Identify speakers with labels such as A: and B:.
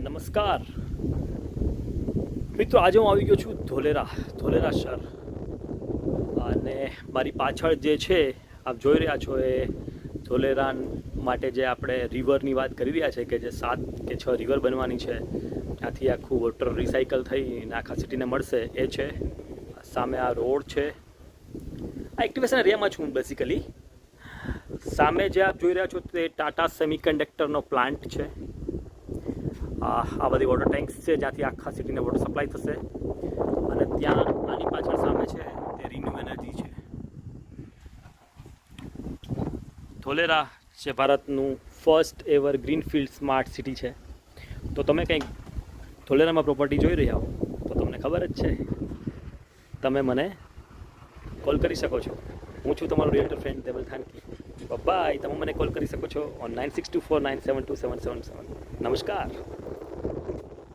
A: નમસ્કાર મિત્રો, આજે હું આવી ગયો છું ધોલેરા શહેર. અને મારી પાછળ જે છે આપ જોઈ રહ્યા છો એ ધોલેરા માટે જે આપણે રિવરની વાત કરી રહ્યા છે કે જે 7 કે 6 રિવર બનવાની છે, ત્યાંથી આખું વોટર રિસાયકલ થઈને આખા સિટીને મળશે એ છે. સામે આ રોડ છે, આ એક્ટિવેશન એરિયામાં છું બેસિકલી. સામે જે આપ જોઈ રહ્યા છો તે ટાટા સેમિકન્ડક્ટરનો પ્લાન્ટ છે. આ બધી વોટર ટેન્ક્સ છે જ્યાંથી આખા સિટીને વોટર સપ્લાય થશે. અને ત્યાં આની પાછળ સામે છે તે રિન્યુ એનર્જી છે. ધોલેરા છે ભારતનું first ever greenfield smart city છે. તો તમે કંઈક ધોલેરામાં પ્રોપર્ટી જોઈ રહ્યા હો તો તમને ખબર જ છે, તમે મને કોલ કરી શકો છો. હું છું તમારો રિયલ્ટર ફ્રેન્ડ દેવલ થાનકી. બાય. તમે મને કોલ કરી શકો છો ઓન 9624972777. નમસ્કાર.